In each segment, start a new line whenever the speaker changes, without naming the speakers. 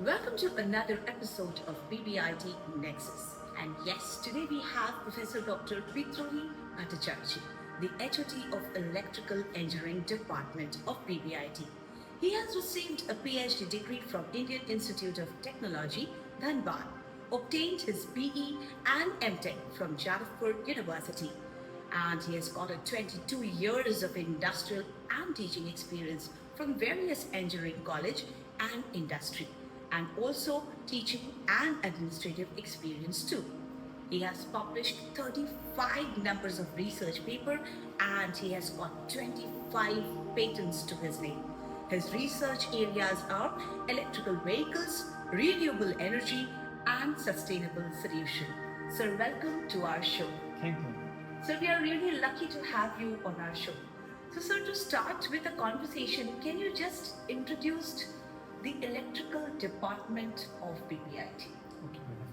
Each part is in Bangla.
Welcome to another episode of BBIT Nexus. And yes, today we have Professor Dr. Bitrohi Bhattacharjee, the HOD of Electrical Engineering Department of BBIT. He has received a PhD degree from Indian Institute of Technology, Dhanbad, obtained his BE and MTech from Jadavpur University, and he has got a 22 years of industrial and teaching experience from various engineering college and industry, and also teaching and administrative experience too. He has published 35 numbers of research paper and he has got 25 patents to his name. His research areas are electrical vehicles, renewable energy, and sustainable solution. Sir, welcome to our show.
Thank you.
Sir, we are really lucky to have you on our show. So, sir, to start with the conversation, can you just introduce the electrical department of BBIT?
Okay, madam.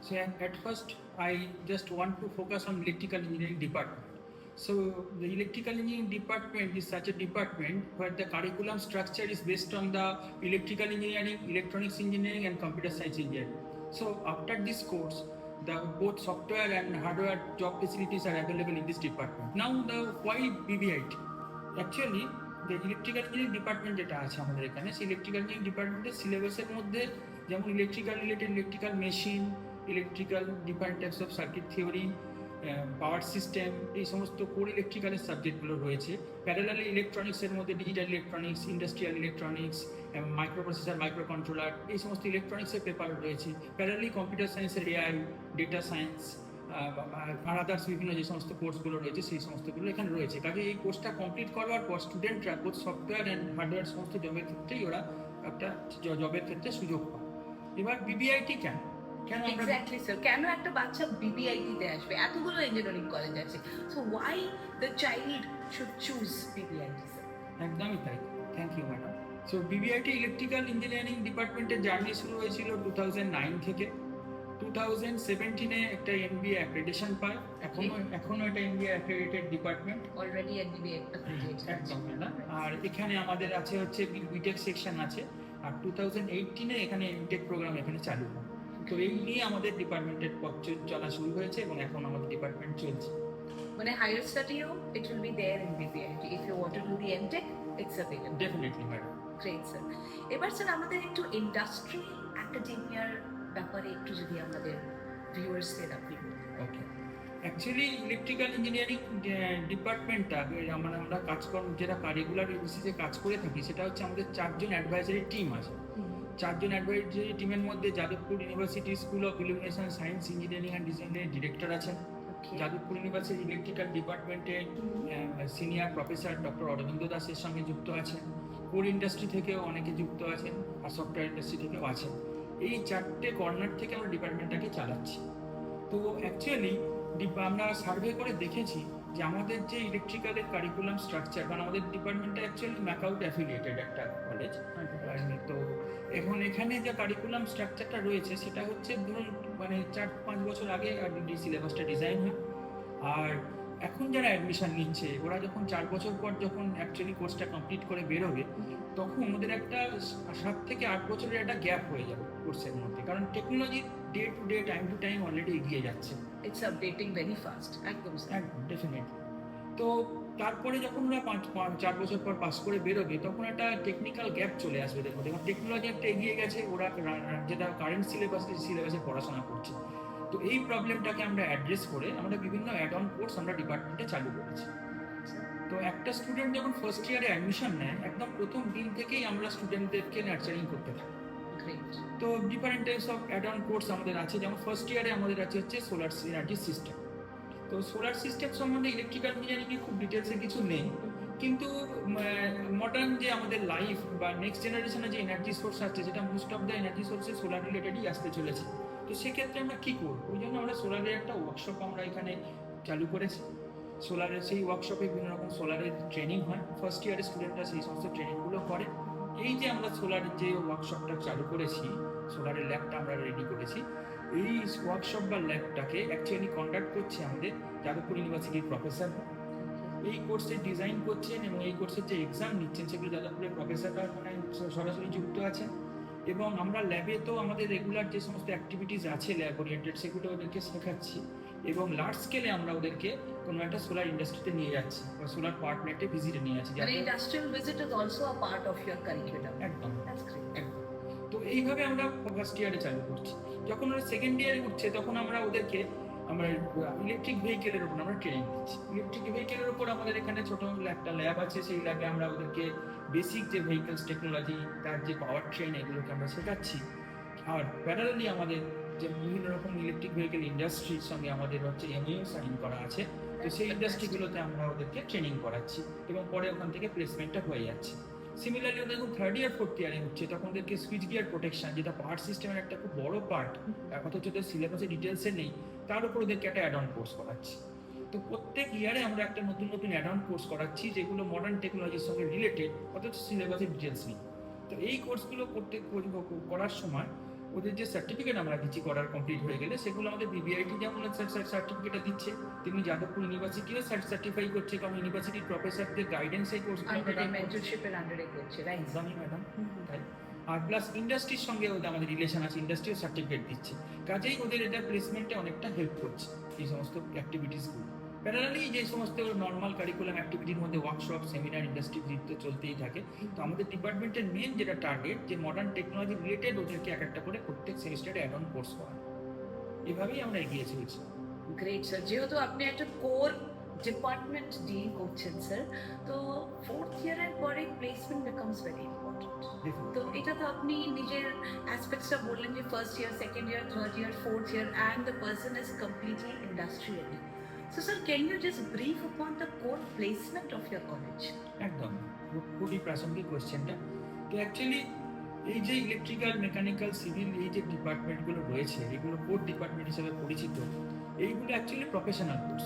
So at first, I just want to focus on electrical engineering department. So the electrical engineering department is such a department where the curriculum structure is based on the electrical engineering, electronics engineering, and computer science engineering. So after this course, the both software and hardware job facilities are available in this department. Now the why BBIT? Actually, the electrical engineering department যেটা আছে আমাদের এখানে সেই ইলেকট্রিক্যাল ইঞ্জিনিয়ারিং ডিপার্টমেন্টের সিলেবাসের মধ্যে যেমন electrical related electrical machine, electrical different types of circuit theory, power system, এই সমস্ত কোর ইলেকট্রিক্যালের সাবজেক্টগুলো রয়েছে। প্যারালালি ইলেকট্রনিক্সের মধ্যে digital electronics, industrial electronics, micro processor, micro controller, এই সমস্ত ইলেকট্রনিক্সের পেপার রয়েছে। প্যারালালি কম্পিউটার সায়েন্সের এআই, ডেটা সায়েন্স আর আদার্স বিভিন্ন যে সমস্ত কোর্সগুলো রয়েছে সেই সমস্তগুলো এখানে রয়েছে। কাজে এই কোর্সটা কমপ্লিট করবার পর স্টুডেন্টরা বোথ সফটওয়্যার অ্যান্ড হার্ডওয়্যার সমস্ত জবের ক্ষেত্রেই ওরা একটা জবের ক্ষেত্রে সুযোগ পায়। এবার বিবিআইটি কেন
এক্স্যাক্টলি স্যার, কেন একটা বাচ্চা বিবিআইটি তে আসবে? এতগুলো ইঞ্জিনিয়ারিং কলেজ আছে, so why the child should choose BBIT sir?
একদমই তাই, thank you madam. So BBIT electrical engineering ডিপার্টমেন্টের জার্নি শুরু হয়েছিল 2009 থেকে। 2017-এ একটা এনবিএ অ্যাক্রেডিটেশন পায়। এখনো এটা NBA accredited department,
already NBA accredited.
একদম ম্যাডাম। আর এখানে আমাদের আছে হচ্ছে বিটেক সেকশন আছে। আর 2018-এ এখানে এমটেক প্রোগ্রাম এখানে চালু হয়। তো এই নিয়ে আমাদের ডিপার্টমেন্টের পথ চলা শুরু হয়েছে এবং এখন আমাদের ডিপার্টমেন্ট চলছে।
মানে হায়ার স্টাডিও it will be there in BBIT. If you want to do the MTech, it's available.
Definitely madam.
Great sir. এবার স্যার আমাদের একটু ইন্ডাস্ট্রি একাডেমিয়ার ব্যাপারে একটু যদি আমাদের ভিউয়ার্সদের আপনি বলতেন।
ওকে, অ্যাকচুয়ালি ইলেকট্রিক্যাল ইঞ্জিনিয়ারিং ডিপার্টমেন্টটা আমরা কাজকর্ম যেটা রেগুলার বেসিসে কাজ করে থাকি সেটা হচ্ছে আমাদের 4জন অ্যাডভাইজারি টিম আছে। 4জন অ্যাডভাইজারি টিমের মধ্যে Jadavpur university school of illumination science engineering and ডিজাইনের ডিরেক্টর আছেন। যাদবপুর ইউনিভার্সিটি ইলেকট্রিক্যাল ডিপার্টমেন্টের সিনিয়র প্রফেসর ডক্টর অরবিন্দ দাসের সঙ্গে যুক্ত আছেন। কোর ইন্ডাস্ট্রি থেকেও অনেকে যুক্ত আছেন আর সফটওয়্যার ইন্ডাস্ট্রি থেকেও আছেন। এই 4টে কর্নার থেকে আমরা ডিপার্টমেন্টটাকে চালাচ্ছি। তো অ্যাকচুয়ালি আমরা সার্ভে করে দেখেছি যে আমাদের যে ইলেকট্রিক্যালের কারিকুলাম স্ট্রাকচার, কারণ আমাদের ডিপার্টমেন্টটা অ্যাকচুয়ালি ম্যাকআউট অ্যাফিলিয়েটেড একটা কলেজ। তো এখন এখানে যে কারিকুলাম স্ট্রাকচারটা রয়েছে সেটা হচ্ছে ধরুন 4-5 বছর আগে সিলেবাসটা ডিজাইন হয়। আর এখন যারা অ্যাডমিশন নিচ্ছে ওরা যখন 4 বছর পর যখন অ্যাকচুয়ালি কোর্সটা কমপ্লিট করে বেরোবে তখন ওদের একটা 7 থেকে 8 বছরের একটা গ্যাপ হয়ে যাবে কোর্সের মধ্যে, কারণ technology day to day time to time already এগিয়ে যাচ্ছে।
It's updating very fast. একদম
ডেফিনেটলি। তো তারপরে যখন ওরা 4 বছর পর পাস করে বেরোবে তখন একটা টেকনিক্যাল গ্যাপ চলে আসবে ওদের মধ্যে, এবং টেকনোলজি একটা এগিয়ে গেছে, ওরা যেটা কারেন্ট সিলেবাসে পড়াশোনা করছে। তো এই প্রবলেমটাকে আমরা অ্যাড্রেস করে আমরা বিভিন্ন অ্যাড অন কোর্স আমরা ডিপার্টমেন্টে চালু করেছি। তো একটা স্টুডেন্ট যখন ফার্স্ট ইয়ারে অ্যাডমিশন নেয় একদম প্রথম দিন থেকেই আমরা স্টুডেন্টদেরকে নার্চারিং করতে থাকি। তো different types of add on course আমাদের আছে, যেমন ফার্স্ট ইয়ারে আমাদের আছে হচ্ছে সোলার এনার্জি সিস্টেম। তো সোলার সিস্টেম সম্বন্ধে ইলেকট্রিক্যাল ইঞ্জিনিয়ারিংয়ে খুব ডিটেলসে কিছু নেই, কিন্তু মডার্ন যে আমাদের লাইফ বা নেক্সট জেনারেশনে যে এনার্জি সোর্স আসছে সেটা মোস্ট অফ দ্য এনার্জি সোর্সে সোলার রিলেটেডই আসতে চলেছে। তো সেক্ষেত্রে আমরা কী করবো, ওই জন্য আমরা সোলারের একটা ওয়ার্কশপ আমরা এখানে চালু করেছি। সোলারের সেই ওয়ার্কশপে বিভিন্ন রকম সোলারের ট্রেনিং হয়, ফার্স্ট ইয়ারের স্টুডেন্টরা সেই সমস্ত ট্রেনিংগুলো করে। এই যে আমরা সোলারের যে ওয়ার্কশপটা চালু করেছি, সোলারের ল্যাবটা আমরা রেডি করেছি, এই ওয়ার্কশপ বা ল্যাবটাকে অ্যাকচুয়ালি কন্ডাক্ট করছে আমাদের যাদবপুর ইউনিভার্সিটির প্রফেসর। এই কোর্সের ডিজাইন করছেন এবং এই কোর্সের যে এক্সাম নিচ্ছেন সেগুলো যাদবপুরের প্রফেসররা সরাসরি যুক্ত আছেন। এবং আমরা ল্যাবে তো আমাদের রেগুলার যে সমস্ত অ্যাক্টিভিটিস আছে ল্যাব ওরিয়েন্টেড সেগুলো ওদেরকে শেখাচ্ছি, এবং লার্জ স্কেলে আমরা ওদেরকে কোনো একটা সোলার ইন্ডাস্ট্রিতে নিয়ে যাচ্ছি বা সোলার পাওয়ার প্ল্যান্টে ভিজিটে নিয়ে যাচ্ছি।
মানে industrial visit is also a part of your curriculum.
একদম
দ্যাটস গ্রেট।
একদম। তো এইভাবে আমরা ফার্স্ট ইয়ারে চালু করছি। যখন ওরা সেকেন্ড ইয়ারে উঠছে তখন আমরা ওদেরকে আমরা ইলেকট্রিক ভেহিকেলের উপর আমরা ট্রেনিং দিচ্ছি। ইলেকট্রিক ভেহিকেলের উপর আমাদের এখানে ছোট একটা ল্যাব আছে, সেই ল্যাবে আমরা ওদেরকে বেসিক যে ভেহিকেলস টেকনোলজি, তার যে পাওয়ার ট্রেন, এগুলোকে আমরা শেখাচ্ছি। আর প্যারালালি আমাদের যে বিভিন্ন রকম ইলেকট্রিক ভেহিকেল ইন্ডাস্ট্রির সঙ্গে আমাদের হচ্ছে এমইউ সাইন করা আছে, তো সেই ইন্ডাস্ট্রিগুলোতে আমরা ওদেরকে ট্রেনিং করাচ্ছি এবং পরে ওখান থেকে প্লেসমেন্টটা হয়ে যাচ্ছে। সিমিলারলি ওদের যখন থার্ড ইয়ার ফোর্থ ইয়ারে উঠছে তখন ওদেরকে সুইচ গিয়ার প্রোটেকশন, যেটা পাওয়ার সিস্টেমের একটা খুব বড় পার্ট, অথচ ওদের সিলেবাসে ডিটেলসে নেই, তার উপর ওদেরকে একটা অ্যাড অন কোর্স করাচ্ছি। তো প্রত্যেক ইয়ারে আমরা একটা নতুন নতুন অ্যাড অন কোর্স করাচ্ছি যেগুলো মডার্ন টেকনোলজির সঙ্গে রিলেটেড, অথচ সিলেবাসের ডিটেলস নেই। তো এই কোর্সগুলো করার সময় ওদের যে সার্টিফিকেট আমরা দিচ্ছি করার কমপ্লিট হয়ে গেলে, সেগুলো আমাদের বিবিআইটি যেমন সার্টিফিকেটটা দিচ্ছে, তেমনি যাদবপুর ইউনিভার্সিটিও সার্টিফাই করছে, কারণ ইউনিভার্সিটির প্রফেসরদের গাইডেন্স এই কোর্সগুলো
মেন্টরশিপের আন্ডারে করছে, রাইট?
একদমই ম্যাডাম। আর প্লাস ইন্ডাস্ট্রির সঙ্গে ওদের আমাদের রিলেশন আছে, ইন্ডাস্ট্রিও সার্টিফিকেট দিচ্ছে, কাজেই ওদের এটা প্লেসমেন্টে অনেকটা হেল্প করছে এই সমস্ত অ্যাক্টিভিটিসগুলো। প্যারালালি যে সমস্ত নর্মাল কারিকুলাম অ্যাক্টিভিটির মধ্যে ওয়ার্কশপ, সেমিনার, ইন্ডাস্ট্রি ভিজিট তো চলতেই থাকে। তো আমাদের ডিপার্টমেন্টের মেন যেটা টার্গেট, যে মডার্ন টেকনোলজি রিলেটেড ওদেরকে এক একটা করে প্রত্যেক সেমিস্টারে অ্যাড অন কোর্স করা। এভাবেই আমরা এগিয়ে চলছি।
Great sir. যেহেতু আপনি একটা কোর ডিপার্টমেন্ট ডিল করছেন স্যার, তো ফোর্থ ইয়ারের পরে প্লেসমেন্ট বিকামস ভেরি ইম্পর্টেন্ট। তো এটা তো আপনি নিজের অ্যাসপেক্টসটা বললেন যে first year, second year, third year, fourth year, and the person is completely industrially. So sir, can you just brief upon the core placement of your college?
একদম খুবই প্রাসঙ্গিক কোয়েশ্চেনটা। তো অ্যাকচুয়ালি এই যে ইলেকট্রিক্যাল, মেকানিক্যাল, সিভিল এই যে ডিপার্টমেন্টগুলো রয়েছে, এগুলো কোর ডিপার্টমেন্ট হিসেবে পরিচিত। এইগুলো অ্যাকচুয়ালি প্রফেশনাল কোর্স,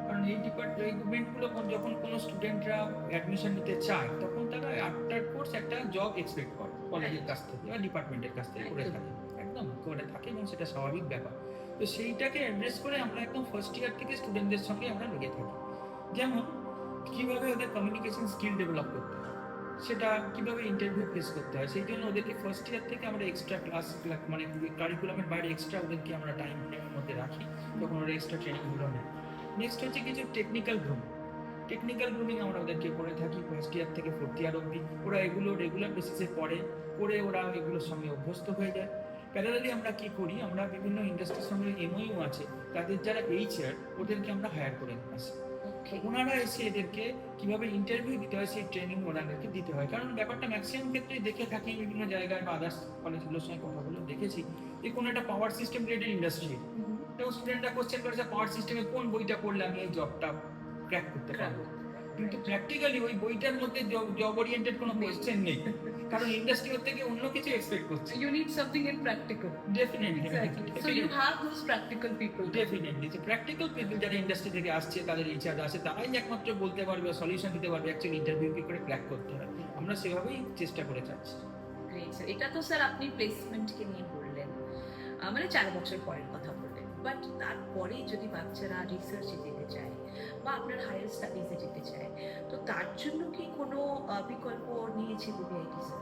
কারণ এই ডিপার্টমেন্টগুলো যখন কোনো স্টুডেন্টরা অ্যাডমিশন নিতে চায় তখন তারা আফটার কোর্স একটা জব এক্সপেক্ট করে কলেজের কাছ থেকে বা ডিপার্টমেন্টের কাছ থেকে করে থাকে, একদম করে থাকে, এবং সেটা স্বাভাবিক ব্যাপার। তো সেইটাকে অ্যাড্রেস করে আমরা একদম ফার্স্ট ইয়ার থেকে স্টুডেন্টদের সঙ্গে আমরা লেগে থাকি। যেমন কীভাবে ওদের কমিউনিকেশন স্কিল ডেভেলপ করতে হয়, সেটা কীভাবে ইন্টারভিউ ফেস করতে হয়, সেই জন্য ওদেরকে ফার্স্ট ইয়ার থেকে আমরা এক্সট্রা ক্লাস, মানে কারিকুলামের বাইরে এক্সট্রা ওদেরকে আমরা টাইম ফ্রেমের মধ্যে রাখি, তখন ওরা এক্সট্রা ট্রেনিংগুলো নেয়। নেক্সট হচ্ছে কিছু টেকনিক্যাল গ্রুমিং আমরা ওদেরকে করে থাকি ফার্স্ট ইয়ার থেকে ফোর্থ ইয়ার অবধি। ওরা এগুলো রেগুলার বেসিসে করে ওরা এগুলোর সঙ্গে অভ্যস্ত হয়ে যায়। প্যারালালি আমরা কি করি, আমরা বিভিন্ন ইন্ডাস্ট্রির সঙ্গে এমওইউ আছে, তাদের যারা এইচআর, ওদেরকে আমরা হায়ার করে নিয়ে আসি। ওনারা এসে এদেরকে কিভাবে ইন্টারভিউ দিতে হয় সেই ট্রেনিং ওনাদেরকে দিতে হয়। কারণ ব্যাপারটা ম্যাক্সিমাম ক্ষেত্রে দেখে থাকি বিভিন্ন জায়গায় বা আদার্স কলেজগুলোর সঙ্গে কথাগুলো দেখেছি, যে কোনো একটা পাওয়ার সিস্টেম রিলেটেড ইন্ডাস্ট্রি, এবং স্টুডেন্টরা কোশ্চেন করেছে পাওয়ার সিস্টেমে কোন বইটা পড়লে আমি এই জবটা ক্র্যাক করতে পারবো, কিন্তু প্র্যাকটিক্যালি ওই বইটার মধ্যে জব ওরিয়েন্টেড কোনো কোশ্চেন নেই, কারণ ইন্ডাস্ট্রি থেকে অন্য কিছু এক্সপেক্ট করছে।
You need something in practical.
Definitely.
So you have those practical people.
Definitely. So practical people যারা ইন্ডাস্ট্রি থেকে আসছে, তাদের ইচ্ছা আছে, তারাই একমাত্র বলতে পারবে, সলিউশন দিতে পারবে অ্যাকচুয়ালি ইন্টারভিউ কি করে ক্র্যাক করতে হয়। আমরা সেভাবেই চেষ্টা করে যাচ্ছি।
Great sir. এটা তো স্যার আপনি প্লেসমেন্টকে নিয়ে বললেন, মানে 4 বছর পরের কথা বললেন, বাট তারপরে যদি বাচ্চারা রিসার্চে যেতে চায় বা আপনার হায়ার স্টাডিজে যেতে চায়, তো তার জন্য কি কোনো বিকল্প নিয়েছে বিবিআইটি স্যার?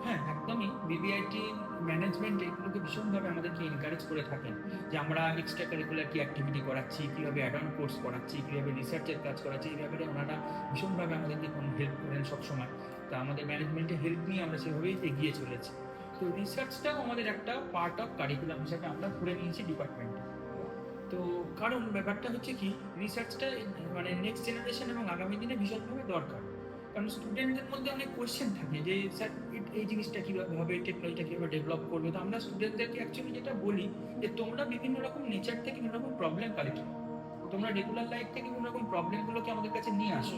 হ্যাঁ, একদমই। বিবিআইটি ম্যানেজমেন্ট এগুলোকে ভীষণভাবে আমাদেরকে এনকারেজ করে থাকেন, যে আমরা এক্সট্রা কারিকুলার কি অ্যাক্টিভিটি করাচ্ছি, কীভাবে অ্যাড অন কোর্স করাচ্ছি, কীভাবে রিসার্চের কাজ করাচ্ছি, এই ব্যাপারে ওনারা ভীষণভাবে আমাদেরকে হেল্প করেন সবসময়। তা আমাদের ম্যানেজমেন্টের হেল্প নিয়ে আমরা সেভাবেই এগিয়ে চলেছি। তো রিসার্চটাও আমাদের একটা পার্ট অফ কারিকুলাম হিসাবে আমরা ধরে নিয়েছি ডিপার্টমেন্টে। তো কারণ ব্যাপারটা হচ্ছে কি, রিসার্চটা মানে নেক্সট জেনারেশন এবং আগামী দিনে ভীষণভাবে দরকার। কারণ স্টুডেন্টদের মধ্যে অনেক কোয়েশ্চেন থাকে যে স্যার এই জিনিসটা কীভাবে হবে, টেকনোলজিটা কীভাবে ডেভেলপ করবে। তো আমরা স্টুডেন্টদেরকে অ্যাকচুয়ালি যেটা বলি, যে তোমরা বিভিন্ন রকম নেচার থেকে বিভিন্ন রকম প্রবলেম কালেক্ট করো, তোমরা রেগুলার লাইফ থেকে বিভিন্ন রকম প্রবলেমগুলোকে আমাদের কাছে নিয়ে আসো।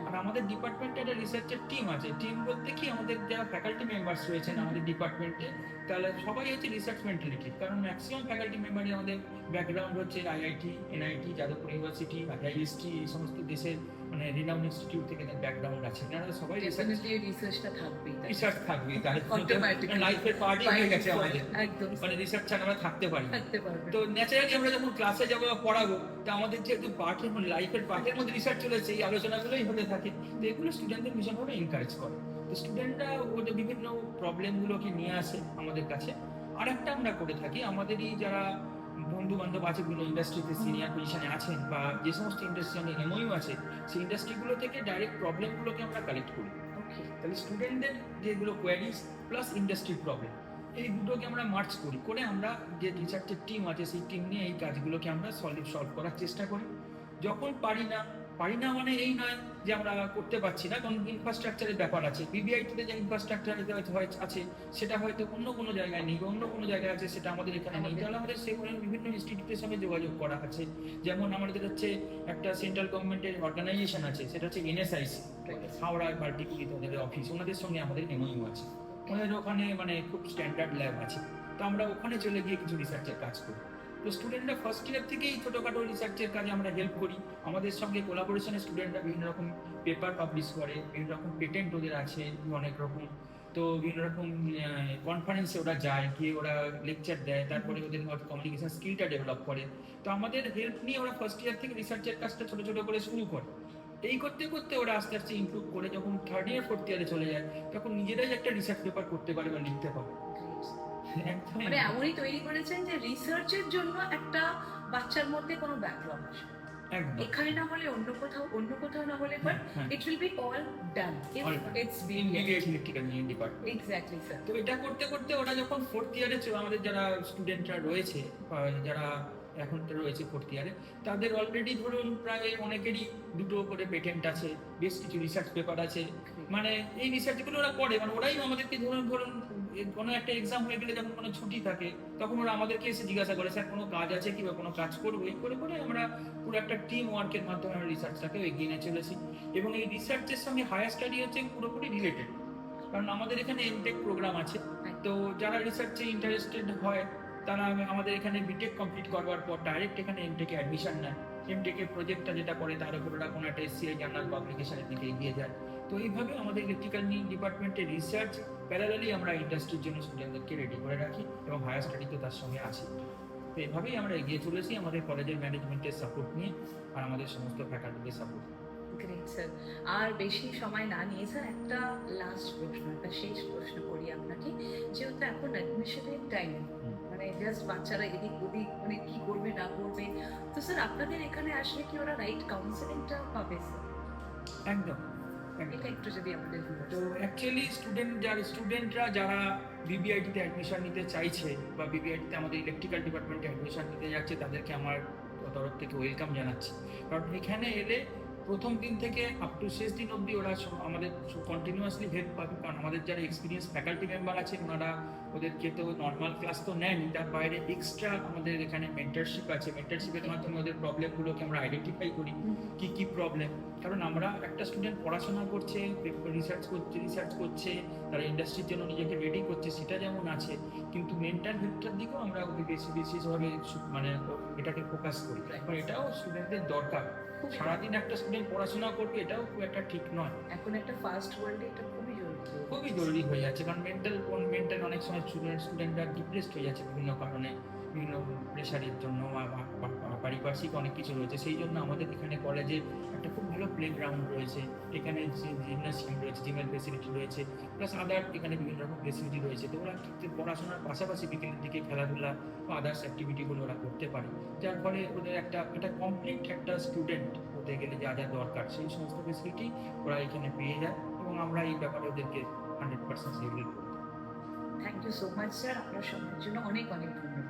আর আমাদের ডিপার্টমেন্টে একটা রিসার্চের টিম আছে। টিম বলতে কি, আমাদের যারা ফ্যাকাল্টি মেম্বার্স রয়েছেন আমাদের ডিপার্টমেন্টে, তাহলে সবাই হচ্ছে রিসার্চ মেন্টালিটি। কারণ ম্যাক্সিমাম ফ্যাকাল্টি মেম্বারই আমাদের ব্যাকগ্রাউন্ড হচ্ছে আইআইটি, এনআইটি, যাদবপুর ইউনিভার্সিটি, আইআইএসটি, এই সমস্ত দেশের মানে রিনাউন্ড ইনস্টিটিউট থেকে ব্যাকগ্রাউন্ড আছে। এনারা সবাই
রিসার্চটা থাকবেই,
রিসার্চ থাকবেই, তার লাইফের পার্টই হয়ে গেছে আমাদের।
একদম,
মানে রিসার্চ ছাড়া আমরা থাকতে পারি।
পারবে।
তো ন্যাচারালি আমরা যখন ক্লাসে যাবো বা পড়াবো, তো আমাদের যেহেতু পার্টের লাইফের পার্টের মধ্যে রিসার্চ চলেছে, এই আলোচনাগুলোই হতে থাকে। তো এগুলো স্টুডেন্টদের ভীষণভাবে এনকারেজ করে। তো স্টুডেন্টরা ওদের বিভিন্ন প্রবলেমগুলোকে নিয়ে আসে আমাদের কাছে। আর একটা আমরা করে থাকি, আমাদেরই যারা বন্ধু বান্ধব আছে বিভিন্ন ইন্ডাস্ট্রিতে সিনিয়র পজিশনে আছেন বা যে সমস্ত ইন্ডাস্ট্রি এমওইউ আছে, সেই ইন্ডাস্ট্রিগুলো থেকে ডাইরেক্ট প্রবলেমগুলোকে আমরা কালেক্ট করি।
ওকে,
তাহলে স্টুডেন্টদের যেগুলো কোয়ারিজ প্লাস ইন্ডাস্ট্রি প্রবলেম, এই দুটোকে আমরা মার্চ করে আমরা যে রিসার্চের টিম আছে সেই টিম নিয়ে এই কাজগুলোকে আমরা সলভ করার চেষ্টা করি। যখন পারি না মানে এই নয় যে আমরা করতে পারছি না, কারণ ইনফ্রাস্ট্রাকচারের ব্যাপার আছে। বিবিআইটিতে যে ইনফ্রাস্ট্রাকচার আছে সেটা হয়তো অন্য কোনো জায়গায় নেই, অন্য কোনো জায়গায় আছে সেটা আমাদের এখানে নেই। তাহলে আমাদের সেখানে বিভিন্ন ইনস্টিটিউটের সঙ্গে যোগাযোগ করা আছে। যেমন আমাদের হচ্ছে একটা সেন্ট্রাল গভর্নমেন্টের অর্গানাইজেশন আছে, সেটা হচ্ছে এনএসআইসি, হাওড়া পার্টিকুলার ওদের অফিস, ওনাদের সঙ্গে আমাদের এমওইউ আছে। ওনাদের ওখানে মানে খুব স্ট্যান্ডার্ড ল্যাব আছে, তো আমরা ওখানে চলে গিয়ে কিছু রিসার্চের কাজ করি। তো স্টুডেন্টরা ফার্স্ট ইয়ার থেকেই ছোটোখাটো রিসার্চের কাজে আমরা হেল্প করি। আমাদের সঙ্গে কোলাবোরেশনে স্টুডেন্টরা বিভিন্ন রকম পেপার পাবলিশ করে, বিভিন্ন রকম পেটেন্ট ওদের আছে অনেক রকম। তো বিভিন্ন রকম কনফারেন্সে ওরা যায়, গিয়ে ওরা লেকচার দেয়, তারপরে ওদের কমিউনিকেশন স্কিলটা ডেভেলপ করে। তো আমাদের হেল্প নিয়ে ওরা ফার্স্ট ইয়ার থেকে রিসার্চের কাজটা ছোটো ছোটো করে শুরু করে। এই করতে করতে ওরা আস্তে আস্তে ইমপ্রুভ করে যখন থার্ড ইয়ার ফোর্থ ইয়ারে চলে যায়, তখন নিজেরাই একটা রিসার্চ পেপার করতে পারে বা লিখতে পারে। একদমই
মানে এমনই তৈরি করেছেন যে রিসার্চের জন্য একটা বাচ্চার মধ্যে কোনো ব্যাকগ্রাউন্ড আসবে,
একদম
এখানে না হলে অন্য কোথাও না হলে, but it will B all done if it's being
electrical department.
Exactly sir.
তো এটা করতে করতে ওরা যখন ফোর্থ ইয়ারে আমাদের যারা স্টুডেন্টরা রয়েছে বা যারা এখন রয়েছে ফোর্থ ইয়ারে, তাদের অলরেডি ধরুন প্রায় অনেকেরই দুটো করে পেটেন্ট আছে, বেশ কিছু রিসার্চ পেপার আছে। মানে এই রিসার্চগুলো ওরা করে, মানে ওরাই আমাদেরকে ধরুন কোনো একটা এক্সাম হয়ে গেলে যখন কোনো ছুটি থাকে, তখন ওরা আমাদেরকে এসে জিজ্ঞাসা করে, স্যার কোনো কাজ আছে কি বা কোনো কাজ করবো। এই করে করে আমরা পুরো একটা টিম ওয়ার্কের মাধ্যমে আমরা রিসার্চটাকে এগিয়ে নিয়ে চলেছি। এবং এই রিসার্চের সঙ্গে হায়ার স্টাডি হচ্ছে পুরোপুরি রিলেটেড, কারণ আমাদের এখানে এমটেক প্রোগ্রাম আছে। তো যারা রিসার্চে ইন্টারেস্টেড হয় তারা আমাদের এখানে বিটেক কমপ্লিট করবার পর ডাইরেক্ট এখানে এমটেকে অ্যাডমিশন নেয়। এমটেকের প্রজেক্টটা যেটা করে তার উপর ওরা কোনো একটা এসসিআই জার্নাল পাবলিকেশনের দিকে এগিয়ে যায়। তো এইভাবে আমাদের ইলেকট্রিক্যাল ডিপার্টমেন্টের রিসার্চ প্যারালালি আমরা ইন্ডাস্ট্রির জন্য স্টুডেন্টদেরকে রেডি করে রাখি এবং হায়ার স্টাডি তো তার সঙ্গে আছে। তো এইভাবেই আমরা এগিয়ে চলেছি আমাদের কলেজের ম্যানেজমেন্টের সাপোর্ট নিয়ে আর আমাদের সমস্ত ফ্যাকাল্টিদের সাপোর্ট।
Great sir. আর বেশি সময় না নিয়ে স্যার একটা লাস্ট প্রশ্ন, একটা শেষ প্রশ্ন করি আপনাকে। যেহেতু এখন অ্যাডমিশনের টাইম, মানে জাস্ট বাচ্চারা এদিক ওদিক মানে কি করবে না করবে, তো স্যার আপনাদের এখানে আসলে কি ওরা রাইট কাউন্সেলিংটা পাবে স্যার?
একদম
এটা একটু যদি আমাদের
তো অ্যাকচুয়ালি স্টুডেন্টরা যারা বিবিআইটিতে অ্যাডমিশন নিতে চাইছে বা বিবিআইটিতে আমাদের ইলেকট্রিক্যাল ডিপার্টমেন্টে অ্যাডমিশন নিতে যাচ্ছে, তাদেরকে আমার তরফ থেকে ওয়েলকাম জানাচ্ছি। কারণ এখানে এলে প্রথম দিন থেকে আপ টু শেষ দিন অবধি ওরা আমাদের কন্টিনিউয়াসলি হেল্প পাবে। কারণ আমাদের যারা এক্সপিরিয়েন্স ফ্যাকাল্টি মেম্বার আছে ওনারা ওদেরকে তো নর্মাল ক্লাস তো নেয়নি, তার বাইরে এক্সট্রা আমাদের এখানে মেন্টারশিপ আছে। মেন্টারশিপের মাধ্যমে ওদের প্রবলেমগুলোকে আমরা আইডেন্টিফাই করি, কি প্রবলেম। কারণ আমরা একটা স্টুডেন্ট পড়াশোনা করছে, রিসার্চ করছে, তারা ইন্ডাস্ট্রির জন্য নিজেকে রেডি করছে, সেটা যেমন আছে, কিন্তু মেন্টাল হেলথটার দিকেও আমরা বিশেষভাবে মানে এটাকে ফোকাস করি। কারণ এটাও স্টুডেন্টদের দরকার। সারাদিন একটা স্টুডেন্ট পড়াশোনা করবে এটাও খুব একটা ঠিক নয়।
এখন একটা ফাস্ট ওয়ার্ল্ডে এটা
খুবই জরুরি হয়ে যাচ্ছে, কারণ মেন্টাল অনেক সময় স্টুডেন্টরা ডিপ্রেসড হয়ে যাচ্ছে বিভিন্ন কারণে, বিভিন্ন প্রেশারের জন্য পারিপার্শ্বিক অনেক কিছু রয়েছে। সেই জন্য আমাদের এখানে কলেজে একটা খুব ভালো প্লেগ্রাউন্ড রয়েছে, এখানে জিমনাসিয়াম রয়েছে, জিমের ফেসিলিটি রয়েছে, প্লাস আদার এখানে বিভিন্ন রকম ফেসিলিটি রয়েছে। তো ওরা পড়াশোনার পাশাপাশি বিকেলের দিকে খেলাধুলা বা আদার্স অ্যাক্টিভিটিগুলো ওরা করতে পারে, যার ফলে ওদের একটা কমপ্লিট একটা স্টুডেন্ট হতে গেলে যা যা দরকার সেই সমস্ত ফেসিলিটি ওরা এখানে পেয়ে যায় এবং আমরা এই ব্যাপারে ওদেরকে 100% হেল্প করি।
Thank you so much sir, আপনার সময়ের জন্য অনেক অনেক ধন্যবাদ।